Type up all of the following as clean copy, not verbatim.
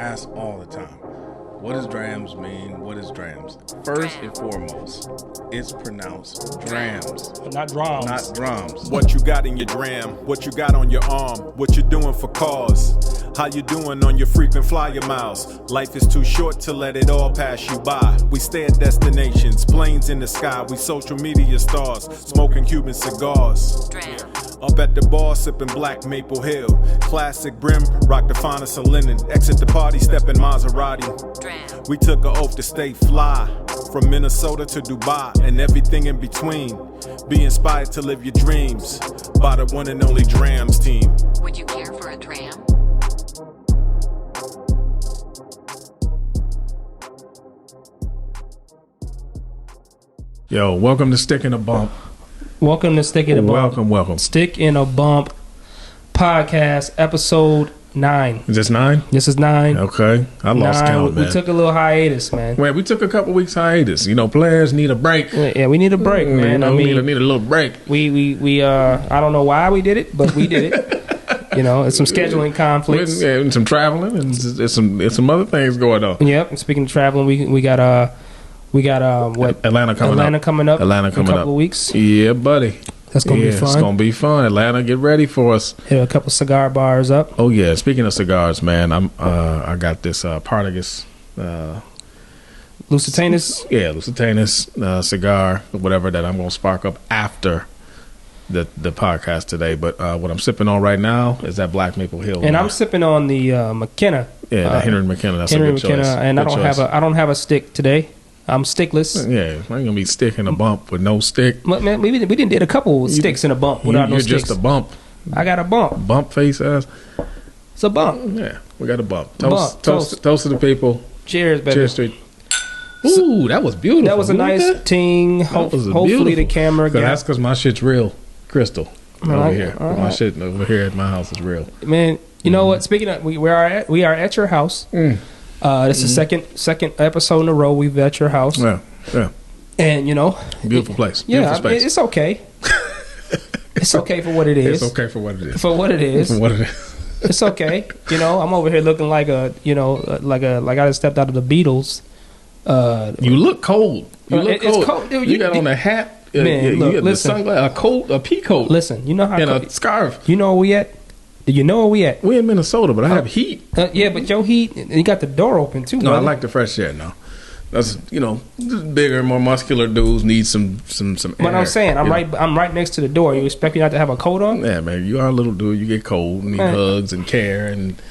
asked all the time, what does drams mean? What is drams? First and foremost, it's pronounced drams. Not drums. Not drums. What you got in your dram? What you got on your arm? What you doing for cause? How you doing on your frequent flyer miles? Life is too short to let it all pass you by. We stay at destinations, planes in the sky. We social media stars, smoking Cuban cigars. Up at the bar, sipping black Maple Hill. Classic brim, rock the finest of linen. Exit the party, step in Maserati. We took an oath to stay fly. From Minnesota to Dubai and everything in between. Be inspired to live your dreams by the one and only Drams team. Would you care for a dram? Yo, welcome to Stick in a Bump. Welcome to Stick in a Bump. Welcome. Stick in a Bump podcast, episode 9. Is this 9? This is 9. Okay. I lost count, man. We took a little hiatus, man. Wait, we took a couple weeks hiatus. You know, players need a break. Yeah, we need a break, man. You know, we need a little break. We I don't know why we did it, but we did it. You know, it's some scheduling conflicts. Yeah, and some traveling, and there's some other things going on. Yep. And speaking of traveling, we got what? Atlanta coming up. Atlanta coming up. In a couple of weeks. Yeah, buddy. That's gonna be fun. It's gonna be fun. Atlanta, get ready for us. Hit a couple cigar bars up. Oh yeah. Speaking of cigars, man, I got this Partagas Lusitanus. Yeah, Lusitanus cigar, whatever that I'm gonna spark up after the podcast today. But what I'm sipping on right now is that Black Maple Hill. And I'm sipping on the McKenna. Yeah, the Henry McKenna. That's Henry a good McKenna, choice. and good I don't have a stick today. I'm stickless. Yeah, I ain't gonna be sticking a bump with no stick. But man, we did a couple sticks in a bump without no sticks. You're just a bump. I got a bump. Bump face ass. It's a bump. Yeah, we got a bump. Toast to the people. Cheers, baby. Cheers, street. Ooh, that was beautiful. That was a nice ting. Hopefully the camera got. That's because my shit's real crystal over here. Right. My shit over here at my house is real. Man, you know what? Speaking of, we are at your house. This is second episode in a row we've at your house. Yeah. And you know, beautiful place. Yeah, beautiful space. It's okay. It's okay for what it is. It's okay for what it is. For what it is. For what it is. It's okay. You know, I'm over here looking like I just stepped out of the Beatles. You look cold. It's cold. Dude, you got on a hat. Man, look, you got listen. The sunglass, a pea coat. Listen, you know how and a scarf. You know where we at? Do you know where we at? We in Minnesota, but I have heat. Yeah, but your heat, you got the door open too. No, brother. I like the fresh air now. That's bigger, more muscular dudes need some air. But I'm saying I'm right next to the door. You expect me not to have a coat on? Yeah, man. You are a little dude. You get cold, need hugs and care and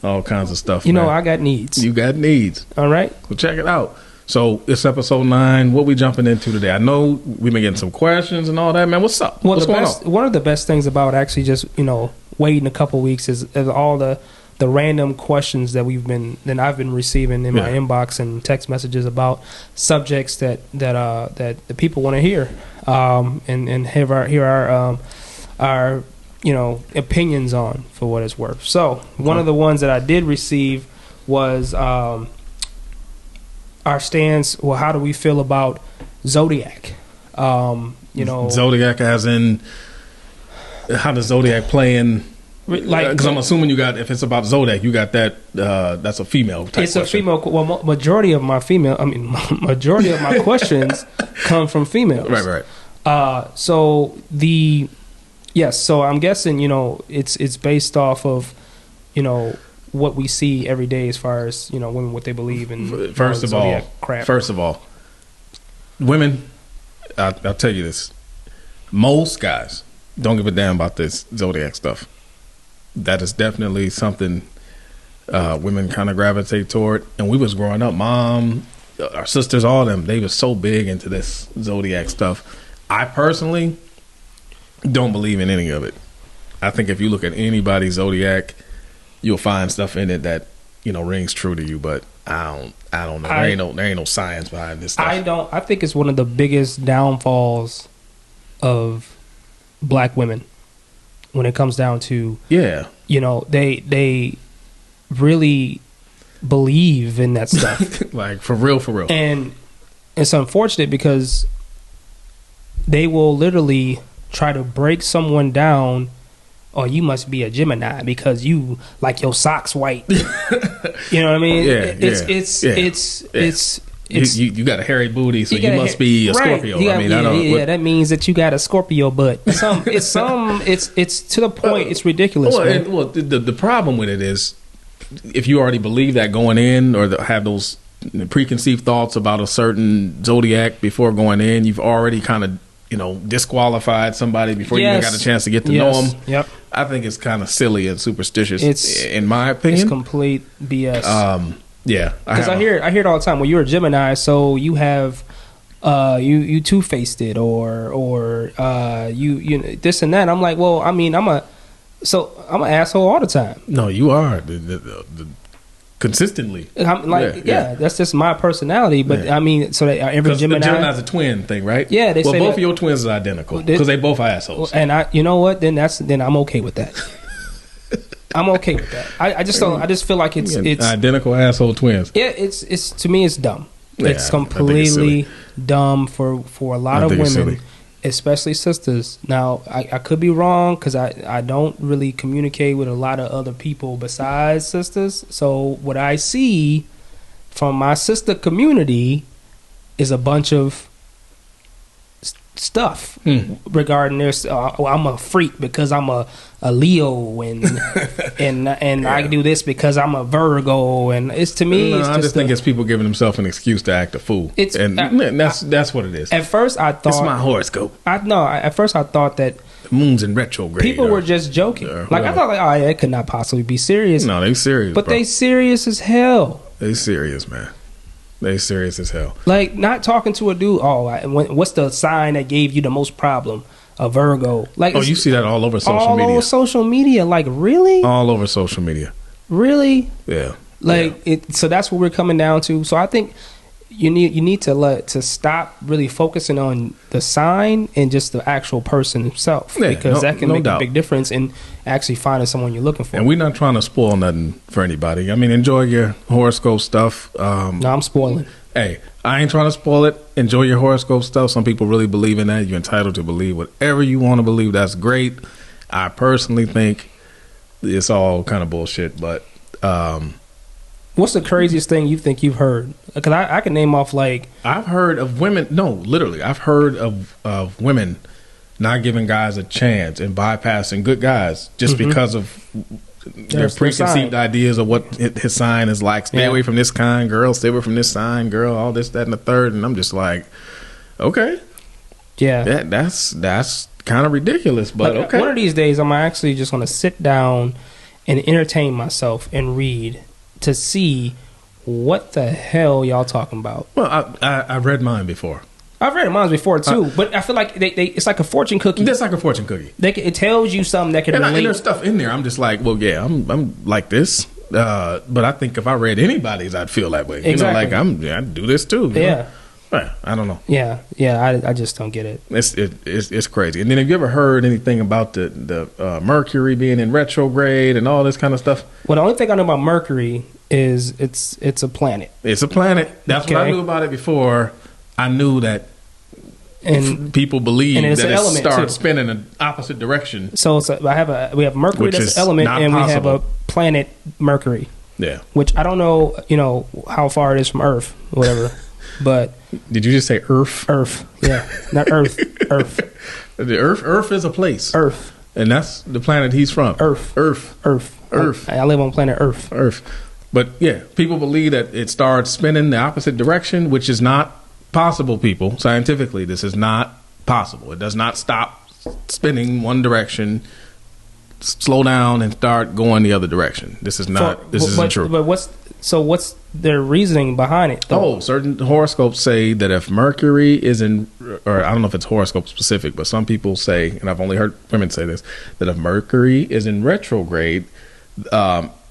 all kinds of stuff. You know, I got needs. You got needs. All right. Well, check it out. So it's episode 9. What we jumping into today? I know we've been getting some questions and all that, man. What's up? Well, what's going on? One of the best things about actually just waiting a couple weeks is all the random questions that I've been receiving in my inbox and text messages about subjects that the people want to hear, and hear our opinions on, for what it's worth. So one of the ones that I did receive was our stance. Well, how do we feel about Zodiac? Zodiac, as in how does Zodiac play in? Like, because I'm assuming if it's about Zodiac, you got that. That's a female type. It's question. a female. Well, majority of my questions come from females. Right. So I'm guessing it's based off of what we see every day as far as women, what they believe in. First of all, women, I'll tell you this: most guys don't give a damn about this Zodiac stuff. That is definitely something women kind of gravitate toward. And we was growing up, mom, our sisters, all of them, they were so big into this Zodiac stuff. I personally don't believe in any of it. I think if you look at anybody's Zodiac, you'll find stuff in it that rings true to you. But I don't know. There ain't no science behind this stuff. I think it's one of the biggest downfalls of black women when it comes down to they really believe in that stuff. Like for real. And it's unfortunate because they will literally try to break someone down "Oh, you must be a Gemini because you like your socks white." You know what I mean? You got a hairy booty, so you must be a Scorpio. I mean, that means that you got a Scorpio butt. It's to the point. It's ridiculous. The problem with it is, if you already believe that going in, or have those preconceived thoughts about a certain zodiac before going in, you've already kind of disqualified somebody before you even got a chance to get to know them. Yep. I think it's kind of silly and superstitious. In my opinion, it's complete BS. Yeah, because I hear it all the time. Well, you're a Gemini, so you have you two-faced it, or you this and that. I'm like, well, I mean, I'm an asshole all the time. No, you are consistently. I'm like, that's just my personality. But I mean, so every Gemini, the Gemini's a twin thing, right? Yeah, they say both of your twins are identical because they both are assholes. And you know what? Then I'm okay with that. I'm okay with that. I just feel like it's identical asshole twins. Yeah, it's to me it's dumb. Yeah, it's completely dumb for a lot of women, especially sisters. Now I could be wrong because I don't really communicate with a lot of other people besides sisters. So what I see from my sister community is a bunch of stuff regarding this. I'm a freak because I'm a Leo, and I do this because I'm a Virgo, and it's to me. No, I just think it's people giving themselves an excuse to act a fool. That's what it is. At first, I thought it's my horoscope. At first I thought that the moon's in retrograde. People were just joking. I thought, oh, yeah, it could not possibly be serious. No, they serious, but they serious as hell. They serious, man. They serious as hell. Like, not talking to a dude. What's the sign that gave you the most problem? A Virgo. Like, you see that all over social media. All over social media. Like, really? All over social media. Really? Yeah. So that's what we're coming down to. So I think you need to stop really focusing on the sign and just the actual person himself, because that can make a big difference in actually finding someone you're looking for. And we're not trying to spoil nothing for anybody. I mean, enjoy your horoscope stuff. No, I'm spoiling. Hey, I ain't trying to spoil it. Enjoy your horoscope stuff. Some people really believe in that. You're entitled to believe whatever you want to believe. That's great. I personally think it's all kind of bullshit, but what's the craziest thing you think you've heard? Because I can name off, like, I've heard of women. No, literally, I've heard of women not giving guys a chance and bypassing good guys just because of their preconceived ideas of what his sign is like. Stay away from this kind, girl. Stay away from this sign, girl. All this, that, and the third. And I'm just like, okay, that's kind of ridiculous. But okay, one of these days, I'm actually just going to sit down and entertain myself and read to see what the hell y'all talking about. Well, I've read mine before. I've read mine before too, but I feel like they it's like a fortune cookie. It's like a fortune cookie. It tells you something that can relate. And there's stuff in there. I'm just like, well, yeah, I'm like this, but I think if I read anybody's, I'd feel that way. Exactly. I do this too. Yeah. I don't know. Yeah. I just don't get it. It's crazy. And then have you ever heard anything about the Mercury being in retrograde and all this kind of stuff? Well, the only thing I know about Mercury is it's a planet. It's a planet. That's what I knew about it before. I knew that people believe that it starts spinning in the opposite direction. So we have Mercury that's an element, and we have a planet Mercury. Yeah. Which I don't know, how far it is from Earth, whatever. But did you just say Earth? Earth, yeah, not Earth. Earth. The Earth is a place. Earth, and that's the planet he's from. Earth. I live on planet Earth. But yeah, people believe that it starts spinning the opposite direction, which is not possible. People, scientifically, this is not possible. It does not stop spinning one direction, slow down, and start going the other direction. This is not. This isn't true. But what's their reasoning behind it, though? Certain horoscopes say that if Mercury is in, or I don't know if it's horoscope specific, but some people say, and I've only heard women say this, that if Mercury is in retrograde,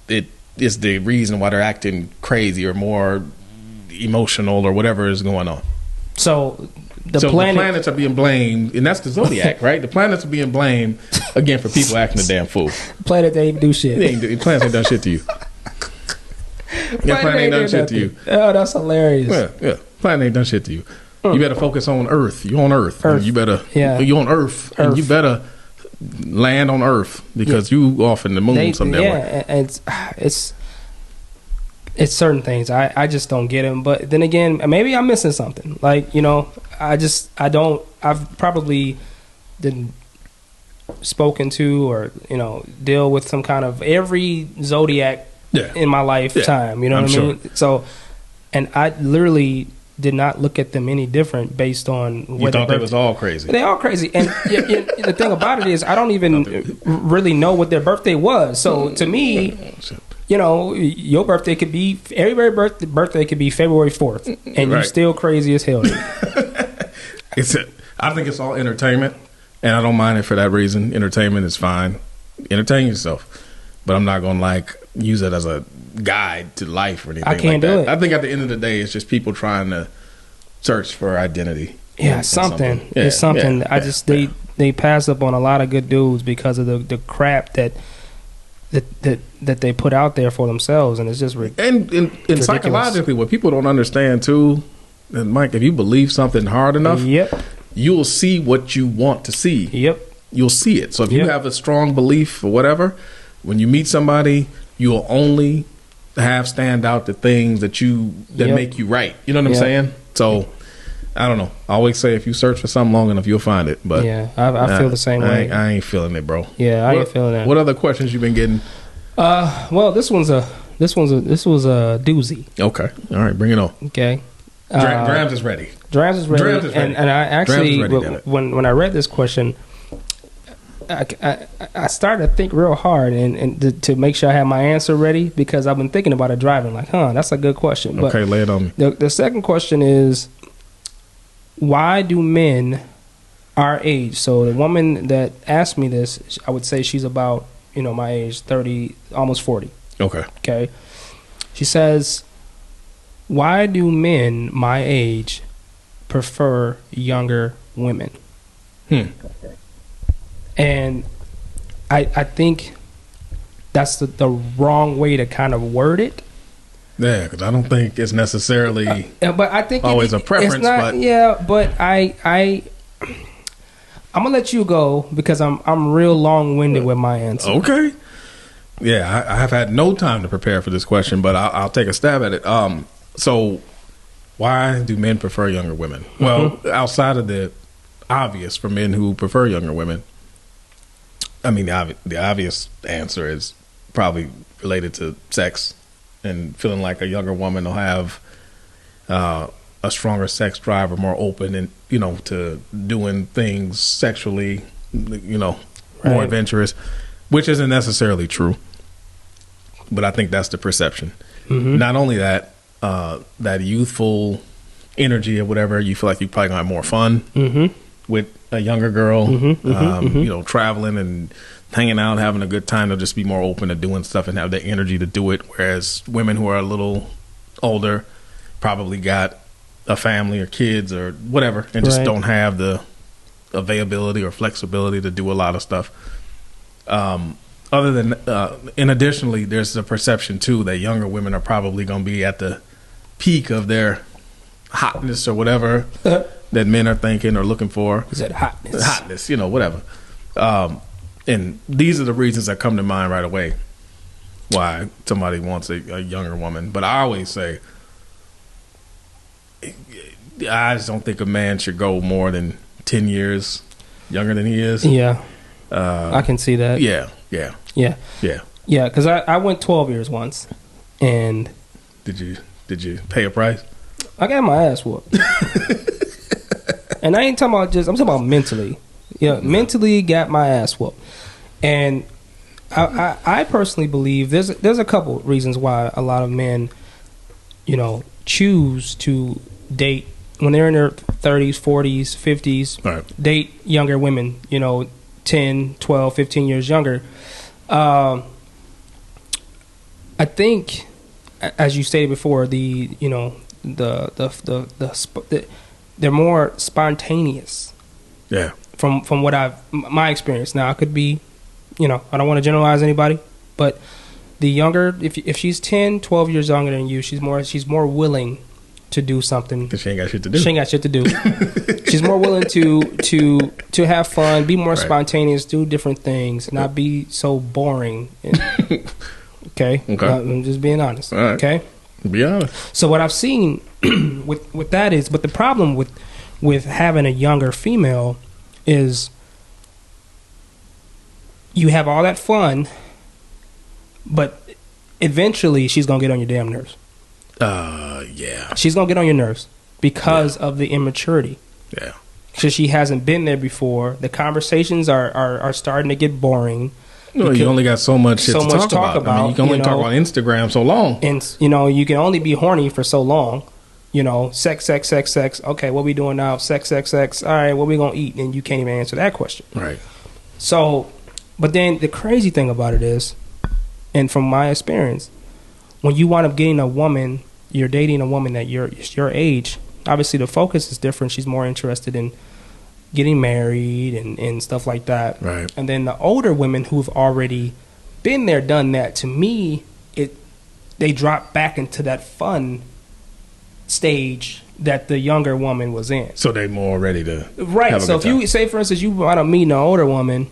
it is the reason why they're acting crazy or more emotional or whatever is going on. So the planets are being blamed, and that's the zodiac, right? The planets are being blamed again for people acting a damn fool. Planet they ain't do shit. Planets ain't done shit to you. Planet ain't done shit to you. Oh, that's hilarious. Yeah. Planet ain't done shit to you. You better focus on Earth. You're on Earth. And you better. Yeah. You're on Earth. And you better land on Earth because you off in the moon someday. Yeah, it's certain things I just don't get them. But then again, maybe I'm missing something. Like, you know, I've probably didn't spoken to or, you know, deal with some kind of every zodiac in my lifetime. You know what I mean? So, and I literally did not look at them any different based on what you thought they was all crazy. They're all crazy. And the thing about it is I don't even really know what their birthday was. So to me, you know, your birthday could be, everybody's birthday could be February 4th, and you're still crazy as hell. I think it's all entertainment, and I don't mind it for that reason. Entertainment is fine. Entertain yourself. But I'm not going to, like, use it as a guide to life or anything like that. I can't do it. I think at the end of the day, it's just people trying to search for identity. Yeah, something. Yeah, it's something. They pass up on a lot of good dudes because of the crap that they put out there for themselves, and it's just and psychologically, what people don't understand too, and Mike, if you believe something hard enough, you'll see what you want to see. You'll see it. So if you have a strong belief or whatever, when you meet somebody, you'll only have stand out the things that make you right. You know what I'm saying? So I don't know. I always say if you search for something long enough, you'll find it. But I feel the same way. I ain't feeling it, bro. Yeah, I ain't feeling that. What other questions you been getting? Well, this was a doozy. Okay, all right, bring it on. Okay, Drams is ready. Drams is ready. And I actually, when I read this question, I started to think real hard and to make sure I had my answer ready, because I've been thinking about it driving. Like, that's a good question. But okay, lay it on me. The second question is, why do men our age? So the woman that asked me this, I would say she's about, you know, my age, 30, almost 40. Okay. She says, why do men my age prefer younger women? And I think that's the wrong way to kind of word it. Yeah, because I don't think it's necessarily but I think always a preference. But I'm gonna let you go because I'm real long-winded with my answer. Okay. Yeah, I have had no time to prepare for this question, but I'll take a stab at it. So, why do men prefer younger women? Well, outside of the obvious for men who prefer younger women, I mean, the obvious answer is probably related to sex and feeling like a younger woman will have a stronger sex drive or more open and, you know, to doing things sexually, you know, more adventurous, which isn't necessarily true. But I think that's the perception. Not only that, that youthful energy or whatever, you feel like you probably gonna have more fun with a younger girl, you know, traveling and hanging out, having a good time. They'll just be more open to doing stuff and have the energy to do it. Whereas women who are a little older probably got a family or kids or whatever and just don't have the availability or flexibility to do a lot of stuff. Other than, and additionally, there's the perception too that younger women are probably going to be at the peak of their hotness or whatever that men are thinking or looking for. Is that hotness? Hotness, you know, whatever. And these are the reasons that come to mind right away why somebody wants a younger woman. But I always say, I just don't think a man should go more than 10 years younger than he is. Yeah. I can see that. Yeah. Yeah, because I went 12 years once. And did you pay a price? I got my ass whooped. And I ain't talking about I'm talking about mentally. Yeah, mentally got my ass whooped. And I personally believe there's a couple reasons why a lot of men, you know, choose to date when they're in their 30s, 40s, 50s, date younger women, you know, 10, 12, 15 years younger. I think, as you stated before, they're more spontaneous. Yeah. From what my experience. Now, I could be, you know, I don't want to generalize anybody, but the younger, if she's 10, 12 years younger than you, she's more willing to do something. Because she ain't got shit to do. She's more willing to have fun, be more spontaneous, do different things, not be so boring. Okay. I'm just being honest. All right. Okay. Be honest. So what I've seen with that is, but the problem with having a younger female is you have all that fun, but eventually she's gonna get on your damn nerves. Yeah. She's gonna get on your nerves because of the immaturity. Yeah. Because she hasn't been there before. The conversations are starting to get boring. No, you only got so much shit to talk about. I mean, you can only talk about Instagram so long. And, you can only be horny for so long. Sex. Okay, what we doing now? Sex. All right, what we gonna eat? And you can't even answer that question. Right. So, but then the crazy thing about it is, and from my experience, when you wind up getting a woman, you're dating a woman that your age, obviously the focus is different. She's more interested in getting married and stuff like that. Right. And then the older women who've already been there, done that, to me, they drop back into that fun stage that the younger woman was in. So they more ready to right. So if you say, for instance, you want to meet an older woman,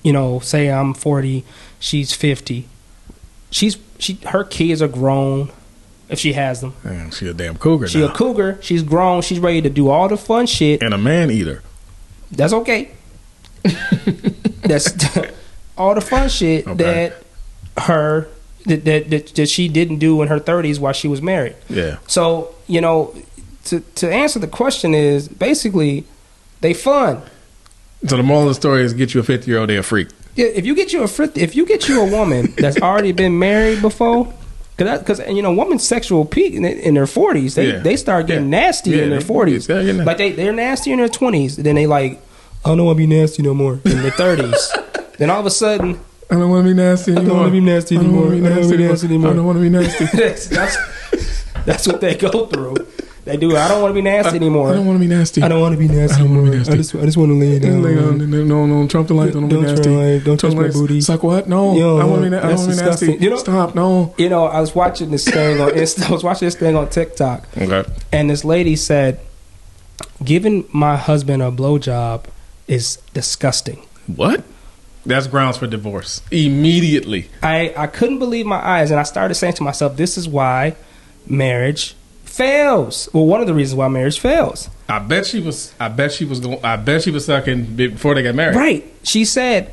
say I'm 40, she's 50. Her kids are grown, if she has them. Man, she a damn cougar. She a cougar. She's grown. She's ready to do all the fun shit. And a man eater. That's okay. That's all the fun shit that she didn't do in her 30s while she was married. Yeah. So, to answer the question is basically they fun. So the moral of the story is get you a 50-year-old, they're a freak. Yeah, if you get you a woman that's already been married before, because women's sexual peak in their 40s, they start getting nasty in their 40s. Like they're nasty in their 20s. Then they like, I don't want to be nasty no more in their 30s. Then all of a sudden, I don't want to be nasty anymore. I don't want to be nasty anymore. I don't want to be nasty. That's what they go through. They do. I don't want to be nasty anymore. I don't want to be nasty. I don't want to be nasty anymore. I just want to lay down. No, trump the light. Don't be nasty. Don't touch my booty. Suck what? No, I want to be nasty. Stop. No. I was watching this thing on TikTok. Okay. And this lady said, "Giving my husband a blowjob is disgusting." What? That's grounds for divorce immediately. I couldn't believe my eyes, and I started saying to myself, "This is why marriage fails." Well, one of the reasons why marriage fails. I bet she was sucking before they got married. Right. She said,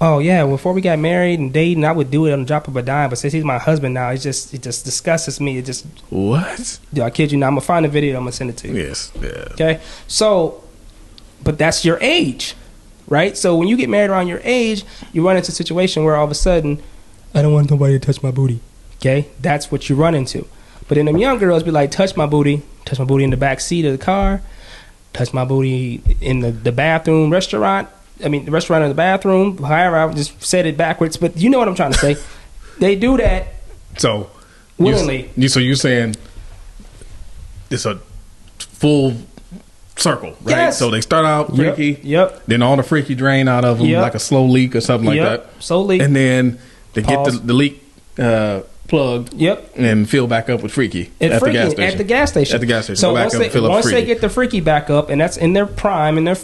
"Oh yeah, before we got married and dating, I would do it on the drop of a dime. But since he's my husband now, it just disgusts me. It just what? I kid you not. I'm gonna find a video. I'm gonna send it to you. Yes. Yeah. Okay. So, but that's your age, right? So when you get married around your age, you run into a situation where all of a sudden, I don't want nobody to touch my booty. Okay, that's what you run into. But then them young girls be like, touch my booty in the back seat of the car, touch my booty in the bathroom, the restaurant in the bathroom. However, I just said it backwards, but you know what I'm trying to say. They do that so willingly. So you're saying it's a full circle, right? Yes. So they start out freaky. Yep. Then all the freaky drain out of them like a slow leak or something like that. Slow leak. And then they get the leak plugged. Yep. And fill back up with freaky at the gas station. At the gas station. So once they get the freaky back up, and that's in their prime, when they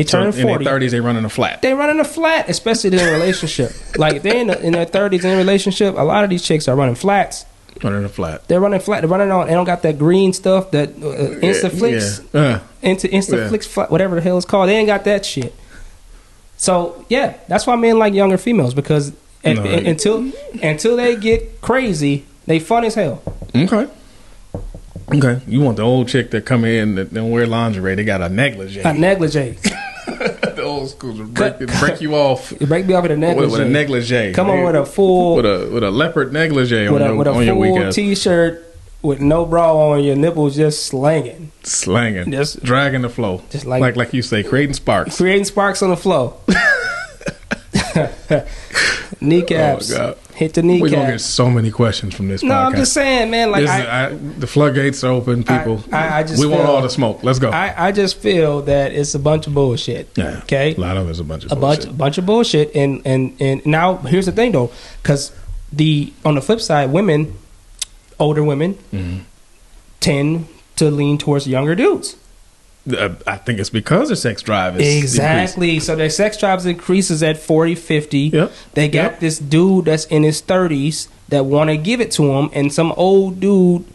turn 40, in their 30s, they running a flat. They running a flat, especially in a relationship. Like if they're in their 30s in a relationship, a lot of these chicks are running flats. Running a flat. They're running flat. They're running on. They don't got that green stuff that Instaflix, Instaflix, flat, whatever the hell it's called. They ain't got that shit. So yeah, that's why men like younger females, because until they get crazy, they fun as hell. Okay. You want the old chick that come in that don't wear lingerie? They got a negligee. The old school break you off. You break me off with a negligee. With a negligee. Come on with a full with a leopard negligee with on a your full weekend. T-shirt with no bra on, your nipples just slanging, just dragging the flow, just like you say, creating sparks on the flow. Kneecaps. Oh, God. Hit the kneecap. We're gonna get so many questions from this podcast. No, I'm just saying, man. Like the floodgates are open, people. We want all the smoke. Let's go. I just feel that it's a bunch of bullshit. Yeah. Okay. A lot of it's a bunch of bullshit. A bunch of bullshit. And now here's the thing though, because on the flip side, older women, 10, to lean towards younger dudes. I think it's because their sex drive is exactly increased. So their sex drive increases at 40, 50. Yep. They got this dude that's in his 30s that want to give it to him, and some old dude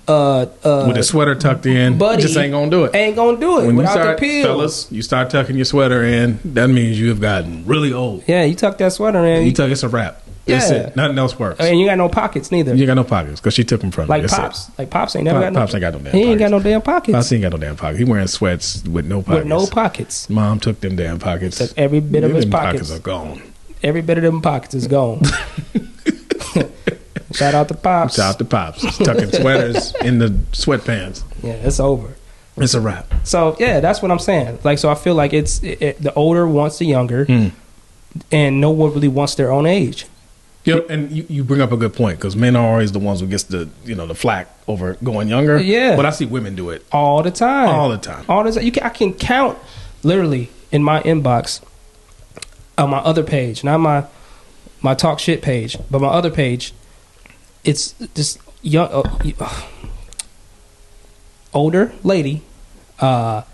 with a sweater tucked in, buddy, just ain't gonna do it. Ain't gonna do it when without you start, the pills. Fellas, you start tucking your sweater in, that means you have gotten really old. Yeah, you tuck that sweater in. You tuck, it's a wrap. That's it. Nothing else works. And you got no pockets neither. You got no pockets because she took them from like you. Pops. Like Pops ain't never got no. Pops ain't got no damn. He ain't got no damn pockets. Pops ain't got no damn pockets. He wearing sweats with no pockets. With no pockets. Mom took them damn pockets. Took every bit of his pockets are gone. Every bit of them pockets is gone. Shout out to Pops. Shout out to Pops. Tucking sweaters in the sweatpants. Yeah, it's over. It's a wrap. So yeah, that's what I'm saying. Like, so I feel like it's the older wants the younger, and no one really wants their own age. Yep, and you bring up a good point because men are always the ones who gets the the flack over going younger. Yeah, but I see women do it all the time. All the time. I can count literally in my inbox on my other page, not my talk shit page, but my other page. It's this young, older lady, has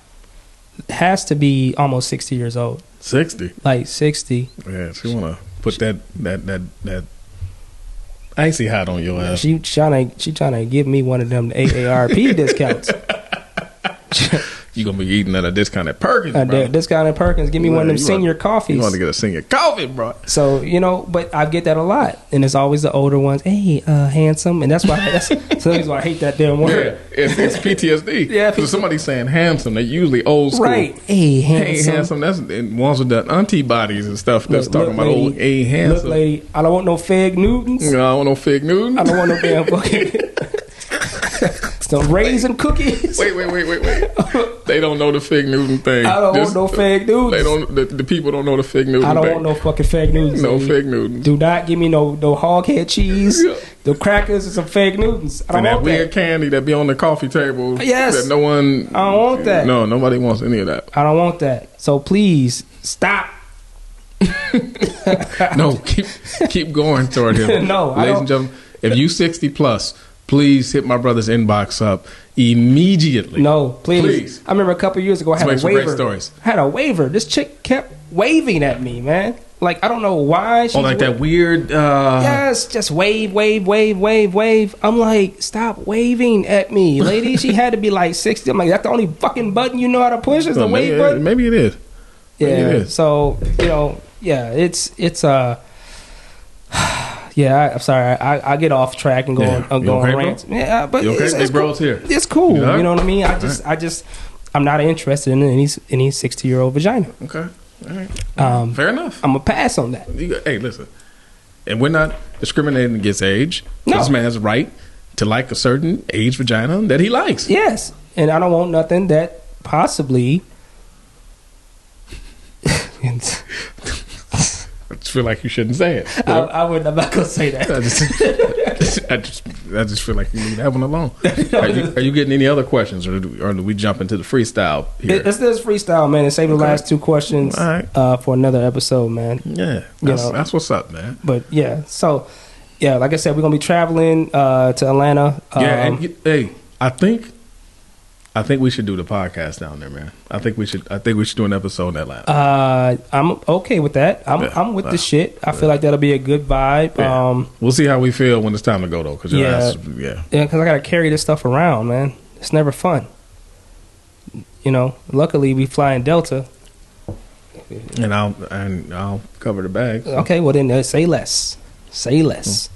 to be almost 60 years old. 60, like 60. Yeah, she wanna put that icy hot on your ass. She trying to give me one of them AARP discounts. You gonna be eating at a discounted Perkins, bro. Discounted Perkins. Give me one of them senior coffees. You want to get a senior coffee, bro. So but I get that a lot, and it's always the older ones. Hey, handsome, and that's why I hate that damn word. Yeah, it's PTSD. Yeah, so somebody's saying handsome. They usually old school. Right. Hey, handsome. Hey, handsome. That's ones with the antibodies and stuff. That's talking about old. Hey, handsome. Look, lady, I don't want no fig Newtons. No, I don't want no fig Newtons. I don't want no damn fucking. Some raisin cookies. Wait. They don't know the fig Newton thing. I don't want no fig Newtons. They don't. The people don't know the fig Newton thing. I don't want no fucking fig Newtons. No fig Newtons. Do not give me no hog head cheese. Yeah. The crackers and some fig Newtons. I don't want that. Weird candy that be on the coffee table. Yes. That no one. I don't want that. No, nobody wants any of that. I don't want that. So please stop. No, keep going toward him. No, ladies and gentlemen, if you 60 plus. Please hit my brother's inbox up immediately. No, please. I remember a couple years ago I had a waiver. Great stories. I had a waiver. This chick kept waving at me, man. Like, I don't know why. That weird... Yes, just wave. I'm like, stop waving at me, lady. She had to be like 60. I'm like, that's the only fucking button you know how to push is the wave button? Maybe it is. So, it's yeah, I'm sorry. I get off track and go on rants. Yeah, but you okay? It's Big bro's here. It's cool. You know what I mean? I'm not interested in any 60-year-old vagina. Okay. All right. Fair enough. I'm gonna pass on that. Hey, listen. And we're not discriminating against age. No. This man has a right to like a certain age vagina that he likes. Yes, and I don't want nothing that possibly. I just feel like you shouldn't say it. I'm not gonna say that. I just feel like you leave that one alone. Are you getting any other questions, or do we jump into the freestyle here? It's this freestyle, man, and save the last two questions for another episode, man. Yeah, that's what's up, man. But yeah, so yeah, like I said, we're gonna be traveling to Atlanta. Hey, I think we should do the podcast down there, man. I think we should do an episode in Atlanta. I'm okay with that. I'm with the shit. I feel like that'll be a good vibe. Yeah. We'll see how we feel when it's time to go though. Because because I gotta carry this stuff around, man. It's never fun. Luckily we fly in Delta. And I'll cover the bags. Okay, well then say less. Say less.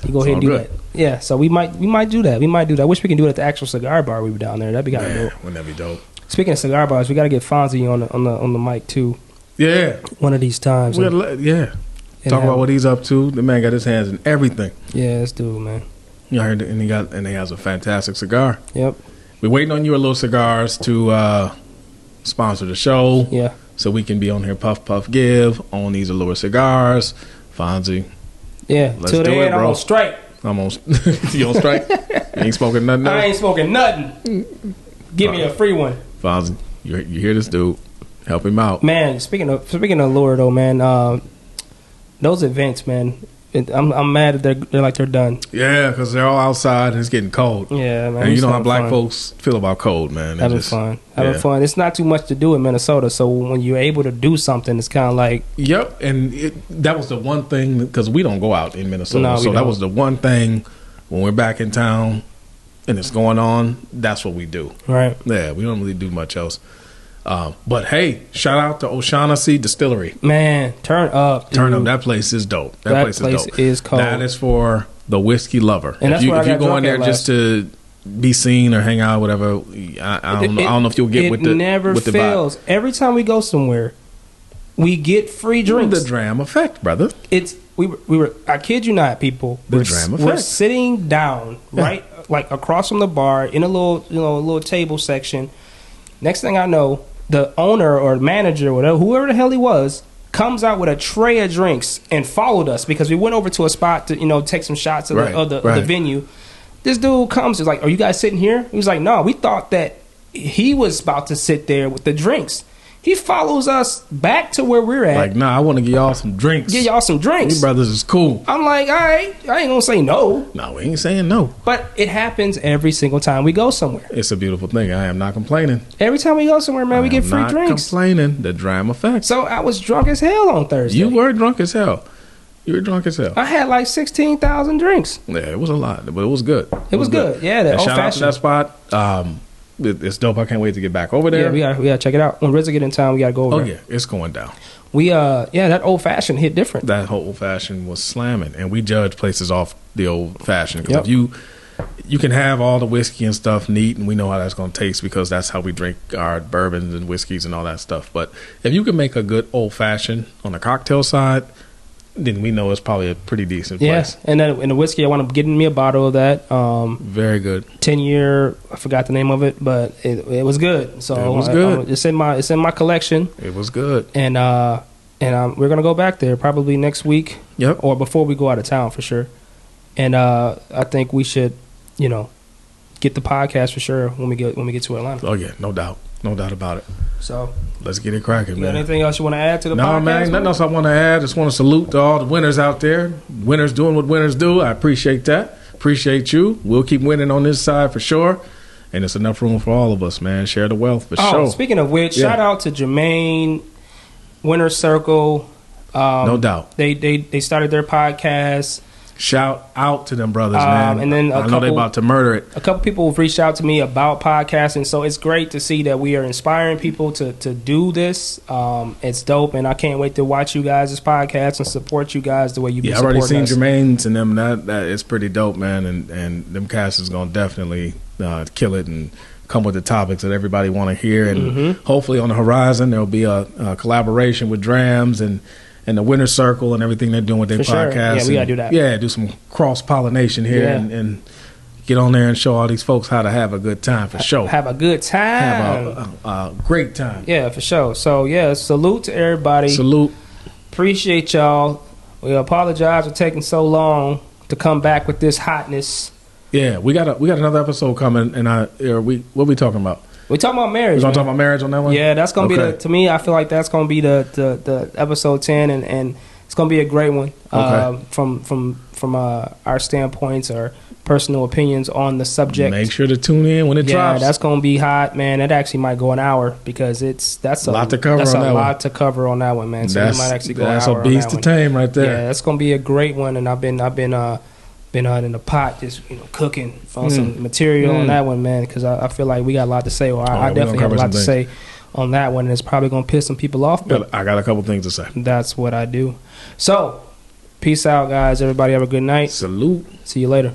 You go ahead and do that. Yeah, so we might do that. I wish we can do it at the actual cigar bar we were down there. That'd be kind of dope. Wouldn't that be dope? Speaking of cigar bars, we got to get Fonzie on the mic too. Yeah, one of these times. Talk about what he's up to. The man got his hands in everything. Yeah, this dude, man. You heard, and he has a fantastic cigar. Yep. We're waiting on you at Little Cigars to sponsor the show. Yeah. So we can be on here, puff puff give on these Allure cigars. Fonzie. Yeah, till the end, I'm on strike. You on strike? You ain't smoking nothing else? I ain't smoking nothing. Give me a free one. Fonzie, you hear this dude. Help him out. Man, speaking of Allure, though, man, those events, man, I'm mad that they're done. Yeah, because they're all outside and it's getting cold. Yeah, man. And you know how black folks feel about cold, man. Having fun. Fun. It's not too much to do in Minnesota, so when you're able to do something, it's kind of like... Yep, and that was the one thing, because we don't go out in Minnesota, No, so that was the one thing when we're back in town and it's going on, that's what we do. Right. Yeah, we don't really do much else. But hey, shout out to O'Shaughnessy Distillery. Man, turn up. Turn up. That place is dope. That place is cold. That is for the whiskey lover. And if you go in there just to be seen or hang out, whatever, I don't know if you'll get with the... It never fails. Every time we go somewhere, we get free drinks. The dram effect, brother. We were. I kid you not, people. The dram effect. We're sitting down, right, like across from the bar in a little table section. Next thing I know, the owner or manager, whatever, whoever the hell he was, comes out with a tray of drinks and followed us because we went over to a spot to take some shots of the venue. This dude comes, is like, "Are you guys sitting here?" He was like, "No, we thought that he was about to sit there with the drinks." He follows us back to where we're at. Like, nah, I want to give y'all some drinks. Give y'all some drinks. You brothers is cool. I'm like, all right, I ain't gonna say no. No, we ain't saying no. But it happens every single time we go somewhere. It's a beautiful thing. I am not complaining. Every time we go somewhere, man, we get free drinks. I'm not complaining. The dram effect. So I was drunk as hell on Thursday. You were drunk as hell. You were drunk as hell. I had like 16,000 drinks. Yeah, it was a lot, but it was good. It was good. Yeah, that old shout out to that spot. It's dope. I can't wait to get back over there. Yeah, we gotta check it out. When RZA get in town, we gotta go over. Oh yeah, it's going down. That old fashioned hit different. That whole old fashioned was slamming, and we judge places off the old fashioned because if you can have all the whiskey and stuff neat, and we know how that's going to taste because that's how we drink our bourbons and whiskeys and all that stuff. But if you can make a good old fashioned on the cocktail side, then we know it's probably a pretty decent place. Yes, and then in the whiskey, I want to get me a bottle of that. Very good. 10-year, I forgot the name of it, but it was good. So it was good. It's in my collection. It was good. And we're gonna go back there probably next week. Yep. Or before we go out of town for sure. And I think we should, get the podcast for sure when we get to Atlanta. Oh yeah, no doubt about it. So let's get it cracking, man. Got anything else you want to add to the podcast? No, man, nothing else I want to add. Just want to salute to all the winners out there. Winners doing what winners do. I appreciate that. Appreciate you. We'll keep winning on this side for sure. And it's enough room for all of us, man. Share the wealth for sure. Speaking of which, shout out to Jermaine, Winner's Circle. No doubt. They started their podcast. Shout out to them brothers, man. And then I know they're about to murder it. A couple people have reached out to me about podcasting, so it's great to see that we are inspiring people to do this. It's dope, and I can't wait to watch you guys' podcast and support you guys the way you've been supporting us. I already seen Jermaine's and them. That is pretty dope, man. And them cast is gonna definitely kill it and come with the topics that everybody want to hear. And hopefully on the horizon there'll be a collaboration with Drams and the Winner's Circle and everything they're doing with their podcast. Yeah, we gotta do that. Yeah, do some cross-pollination here and get on there and show all these folks how to have a good time for sure. Have a good time. Have a great time. Yeah, for sure. So, salute to everybody. Salute. Appreciate y'all. We apologize for taking so long to come back with this hotness. Yeah, we got another episode coming, and what we talking about? We talking about marriage. We're gonna talk about marriage on that one. Yeah, that's gonna be to me. I feel like that's gonna be the episode 10, and it's gonna be a great one. From our standpoints or personal opinions on the subject. Make sure to tune in when it drops. Yeah, that's gonna be hot, man. It actually might go an hour because that's a lot to cover. That's a lot to cover on that one, man. So it might actually go an hour. That's a beast to tame right there. Yeah, that's gonna be a great one, and I've been out in the pot just cooking on some material on that one, man, because I feel like we got a lot to say, or I definitely have a lot to say on that one, and it's probably going to piss some people off, but I got a couple things to say. That's what I do. So peace out, guys. Everybody have a good night. Salute. See you later.